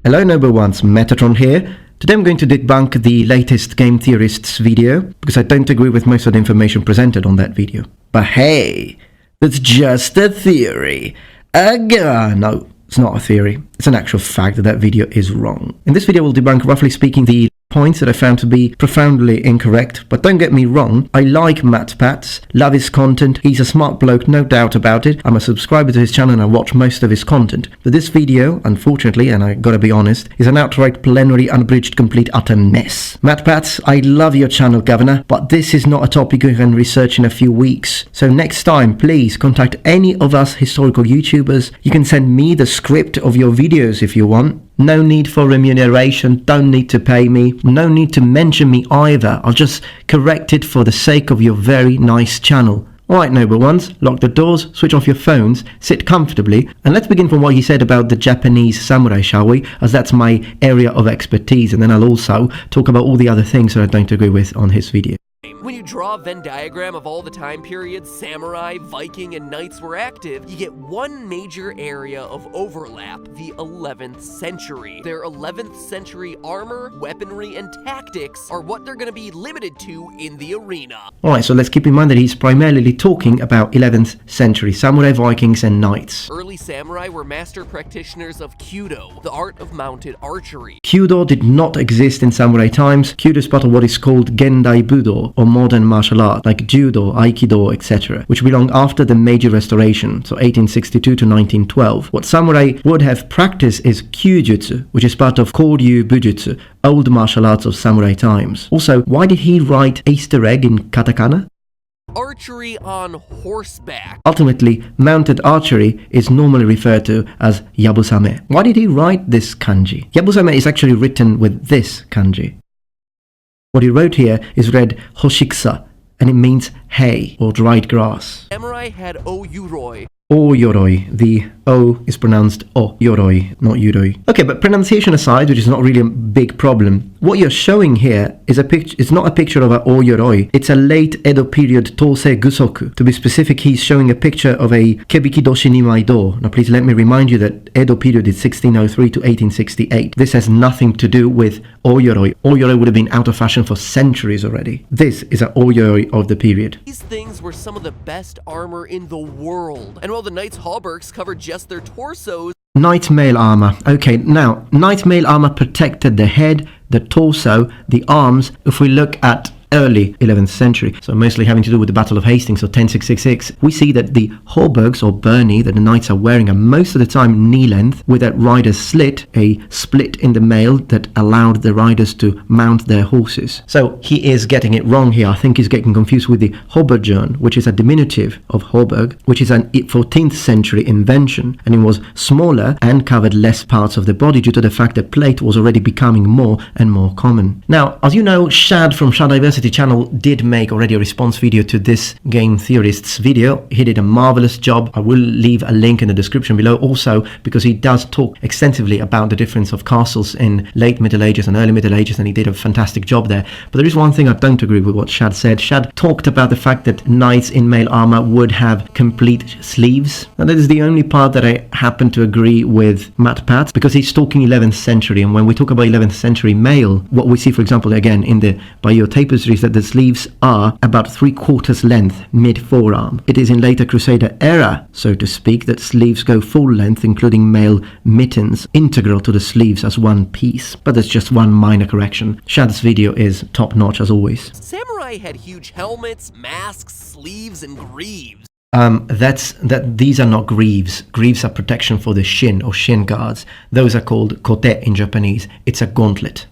Hello noble ones, Metatron here. Today I'm going to debunk the latest Game Theorists video because I don't agree with most of the information presented on that video. But hey, that's just a theory. No, it's not a theory. It's an actual fact that that video is wrong. In this video we'll debunk, roughly speaking, the points that I found to be profoundly incorrect. But don't get me wrong, I like MatPats, love his content, he's a smart bloke, no doubt about it. I'm a subscriber to his channel and I watch most of his content. But this video, unfortunately, and I gotta be honest, is an outright plenary, unabridged, complete, utter mess. MatPats, I love your channel, Governor, but this is not a topic you can research in a few weeks. So next time, please contact any of us historical YouTubers. You can send me the script of your videos if you want. No need for remuneration, don't need to pay me, no need to mention me either. I'll just correct it for the sake of your very nice channel. Alright noble ones, lock the doors, switch off your phones, sit comfortably, and let's begin from what he said about the Japanese samurai, shall we? As that's my area of expertise, and then I'll also talk about all the other things that I don't agree with on his video. When you draw a Venn diagram of all the time periods samurai, Viking, and knights were active, you get one major area of overlap, the 11th century. Their 11th century armor, weaponry, and tactics are what they're going to be limited to in the arena. Alright, so let's keep in mind that he's primarily talking about 11th century samurai, Vikings, and knights. Early samurai were master practitioners of Kyudo, the art of mounted archery. Kyudo did not exist in samurai times. Kyudo is part of what is called Gendai Budo, or modern martial art, like Judo, Aikido, etc., which belong after the Meiji Restoration, so 1862 to 1912. What samurai would have practiced is Kyujutsu, which is part of Koryu Bujutsu, old martial arts of samurai times. Also, why did he write Easter egg in katakana? Archery on horseback. Ultimately, mounted archery is normally referred to as Yabusame. Why did he write this kanji? Yabusame is actually written with this kanji. What he wrote here is read Hoshikusa, and it means hay or dried grass. Samurai had O-Yuroi. O-Yoroi. The O is pronounced O-Yoroi, not Yuroi. Okay, but pronunciation aside, which is not really a big problem, what you're showing here is a picture. It's not a picture of a O-Yoroi. It's a late Edo period Tosei Gusoku. To be specific, he's showing a picture of a Kebikidoshi Nimai Do. Now, please let me remind you that Edo period is 1603 to 1868. This has nothing to do with O-Yoroi. O-Yoroi would have been out of fashion for centuries already. This is an O-Yoroi of the period. These things were some of the best armor in the world. And while the knights' hauberks covered just their torsos, Knight mail armor. Okay, now, knight mail armor protected the head, the torso, the arms. If we look at early 11th century, so mostly having to do with the Battle of Hastings, so 1066, we see that the hauberks or byrnie that the knights are wearing are most of the time knee length, with a rider's slit, a split in the mail that allowed the riders to mount their horses. So he is getting it wrong here. I think he's getting confused with the haubergeon, which is a diminutive of hauberk, which is an 14th century invention, and it was smaller and covered less parts of the body due to the fact that plate was already becoming more and more common. Now, as you know, Shad from Shadiversity channel did make already a response video to this Game Theorists video. He did a marvelous job. I will leave a link in the description below also because he does talk extensively about the difference of castles in late Middle Ages and early Middle Ages, and he did a fantastic job there. But there is one thing I don't agree with what Shad said. Shad talked about the fact that knights in mail armor would have complete sleeves. Now that is the only part that I happen to agree with MatPats, because he's talking 11th century, and when we talk about 11th century mail, what we see, for example, again in the Bayeux tapestry, that the sleeves are about 3/4 length mid-forearm. It is in later Crusader era, so to speak, that sleeves go full length, including mail mittens, integral to the sleeves as one piece. But that's just one minor correction. Shad's video is top-notch as always. samurai had huge helmets, masks, sleeves, and greaves. These are not greaves. Greaves are protection for the shin or shin guards. Those are called kote in Japanese. It's a gauntlet.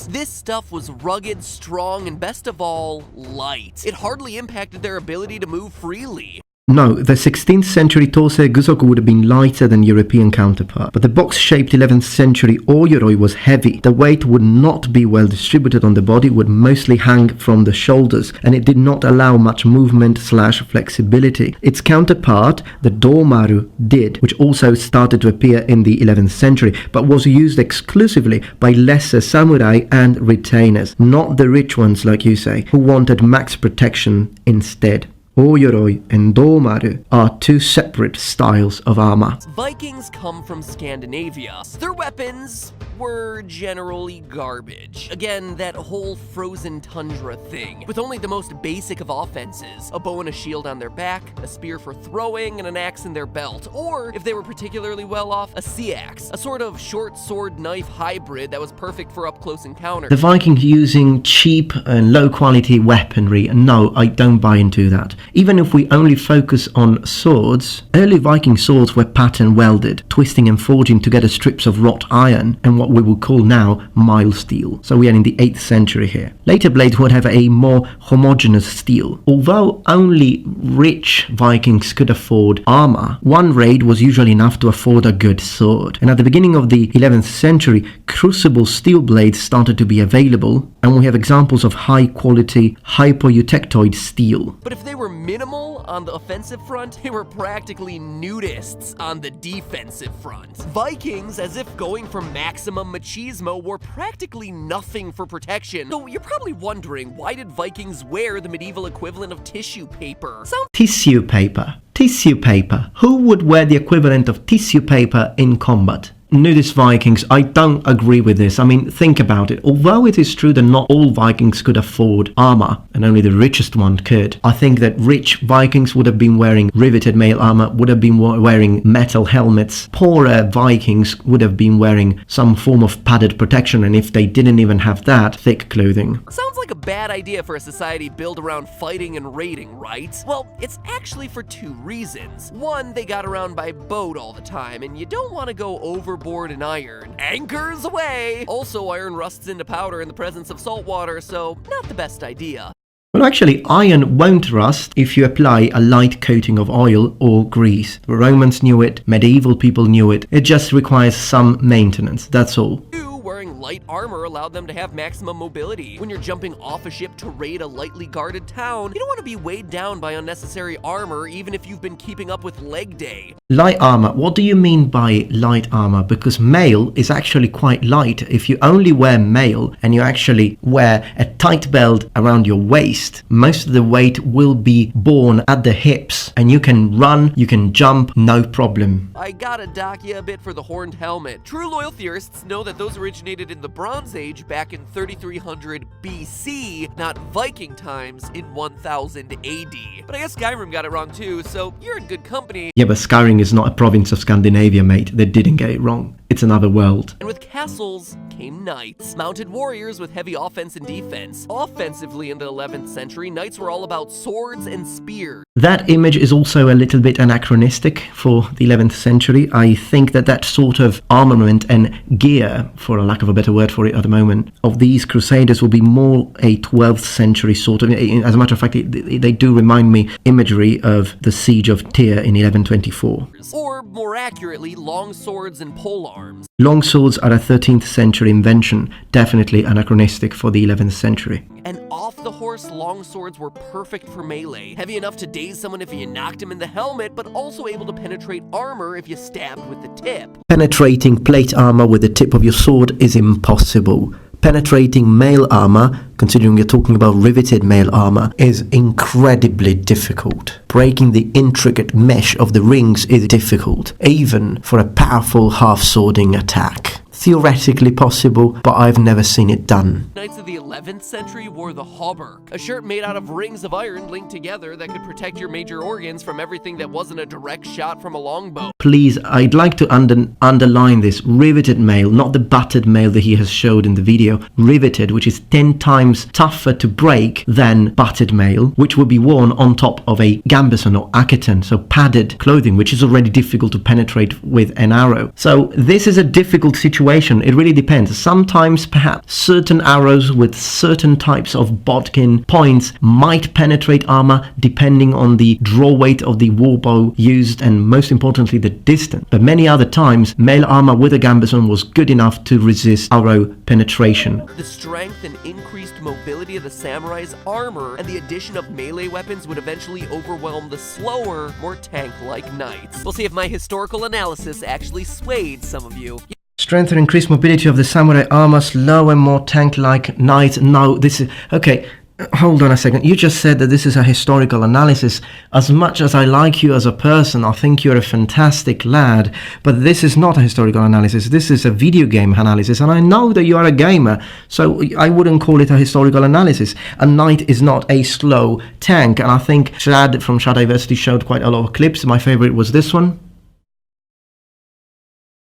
This stuff was rugged, strong, and best of all, light. It hardly impacted their ability to move freely. No, the 16th century Tosei Gusoku would have been lighter than European counterpart, but the box-shaped 11th century O-Yoroi was heavy. The weight would not be well distributed on the body, would mostly hang from the shoulders, and it did not allow much movement/flexibility. Its counterpart, the Domaru, did, which also started to appear in the 11th century, but was used exclusively by lesser samurai and retainers, not the rich ones like you say, who wanted max protection instead. Ojoroi and Domaru are two separate styles of armor. Vikings come from Scandinavia. Their weapons were generally garbage. Again, that whole frozen tundra thing, with only the most basic of offenses: a bow and a shield on their back, a spear for throwing, and an axe in their belt, or, if they were particularly well off, a sea axe, a sort of short sword knife hybrid that was perfect for up-close encounters. The Vikings using cheap and low-quality weaponry, no, I don't buy into that. Even if we only focus on swords, early Viking swords were pattern welded, twisting and forging together strips of wrought iron and what we would call now mild steel. So we are in the 8th century here. Later blades would have a more homogeneous steel. Although only rich Vikings could afford armor, one raid was usually enough to afford a good sword. And at the beginning of the 11th century, crucible steel blades started to be available, and we have examples of high-quality hypoeutectoid steel. But if they were minimal on the offensive front, they were practically nudists on the defensive front. Vikings, as if going for maximum machismo, wore practically nothing for protection. So you're probably wondering, why did Vikings wear the medieval equivalent of tissue paper? Tissue paper. Tissue paper. Who would wear the equivalent of tissue paper in combat? Nudist Vikings, I don't agree with this. I mean, think about it. Although it is true that not all Vikings could afford armor, and only the richest one could, I think that rich Vikings would have been wearing riveted mail armor, would have been wearing metal helmets. Poorer Vikings would have been wearing some form of padded protection, and if they didn't even have that, thick clothing. Sounds like a bad idea for a society built around fighting and raiding, right? Well, it's actually for two reasons. One, they got around by boat all the time, and you don't want to go overboard in iron. Anchors away! Also, iron rusts into powder in the presence of salt water, so not the best idea. Well, actually, iron won't rust if you apply a light coating of oil or grease. The Romans knew it, medieval people knew it. It just requires some maintenance, that's all. Wearing light armor allowed them to have maximum mobility. When you're jumping off a ship to raid a lightly guarded town, you don't want to be weighed down by unnecessary armor, even if you've been keeping up with leg day. Light armor. What do you mean by light armor? Because mail is actually quite light. If you only wear mail and you actually wear a tight belt around your waist, most of the weight will be borne at the hips, and you can run, you can jump, no problem. I gotta dock you a bit for the horned helmet. True loyal theorists know that those originated in the Bronze Age back in 3300 BC, not Viking times in 1000 AD. But I guess Skyrim got it wrong too, so you're in good company. Yeah, but Skyrim is not a province of Scandinavia, mate. They didn't get it wrong. It's another world. And with castles came knights, mounted warriors with heavy offense and defense. Offensively in the 11th century, knights were all about swords and spears. That image is also a little bit anachronistic for the 11th century. I think that that sort of armament and gear, for a lack of a better word for it at the moment, of these crusaders will be more a 12th century sort of. As a matter of fact, they do remind me imagery of the siege of Tyre in 1124. Or, more accurately, long swords and polearms. Long swords are a 13th century invention, definitely anachronistic for the 11th century. And off-the-horse long swords were perfect for melee, heavy enough to daze someone if you knocked him in the helmet, but also able to penetrate armor if you stabbed with the tip. Penetrating plate armor with the tip of your sword is impossible. Penetrating mail armor, considering you're talking about riveted mail armor, is incredibly difficult. Breaking the intricate mesh of the rings is difficult, even for a powerful half-swording attack. Theoretically possible, but I've never seen it done. Knights of the 11th century wore the hauberk, a shirt made out of rings of iron linked together that could protect your major organs from everything that wasn't a direct shot from a longbow. Please, I'd like to underline this. Riveted mail, not the battered mail that he has showed in the video. Riveted, which is 10 times tougher to break than battered mail, which would be worn on top of a gambeson or acketon, so padded clothing, which is already difficult to penetrate with an arrow. So this is a difficult situation. It really depends. Sometimes perhaps certain arrows with certain types of bodkin points might penetrate armor depending on the draw weight of the warbow used and most importantly the distance. But many other times mail armor with a gambeson was good enough to resist arrow penetration. The strength and increased mobility of the samurai's armor and the addition of melee weapons would eventually overwhelm the slower, more tank-like knights. We'll see if my historical analysis actually swayed some of you. Strength and increased mobility of the samurai armor, slow and more tank-like knights. No, this is... Okay, Hold on a second. You just said that this is a historical analysis. As much as I like you as a person, I think you're a fantastic lad, but this is not a historical analysis. This is a video game analysis, and I know that you are a gamer, so I wouldn't call it a historical analysis. A knight is not a slow tank, and I think Shad from Shadiversity showed quite a lot of clips. My favorite was this one.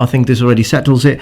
I think this already settles it,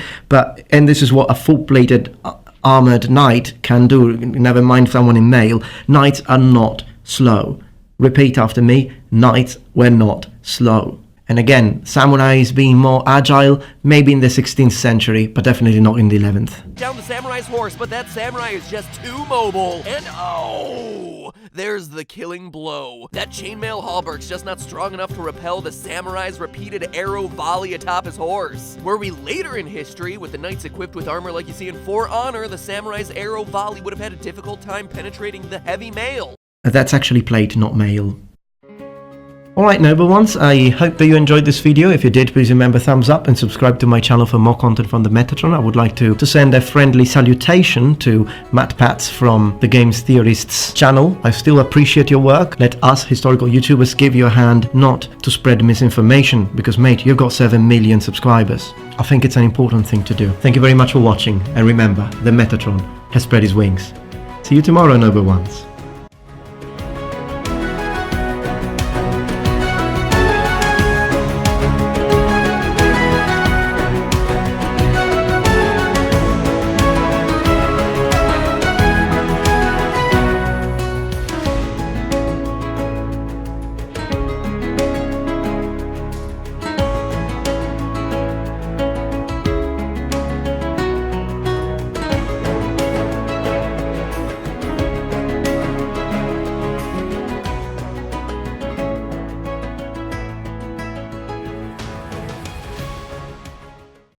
and this is what a full-plated armored knight can do, never mind someone in mail. Knights are not slow. Repeat after me, knights were not slow. And again, samurais being more agile, maybe in the 16th century, but definitely not in the 11th. Down the samurai's horse, but that samurai is just too mobile. And oh, there's the killing blow. That chainmail halbert's just not strong enough to repel the samurai's repeated arrow volley atop his horse. Were we later in history, with the knights equipped with armor like you see in For Honor, the samurai's arrow volley would have had a difficult time penetrating the heavy mail. That's actually plate, not mail. Alright, noble ones, I hope that you enjoyed this video. If you did, please remember thumbs up and subscribe to my channel for more content from the Metatron. I would like to send a friendly salutation to Matt Pats from the Game Theorists channel. I still appreciate your work. Let us historical YouTubers give you a hand not to spread misinformation, because mate, you've got 7 million subscribers. I think it's an important thing to do. Thank you very much for watching, and remember, the Metatron has spread his wings. See you tomorrow, noble ones.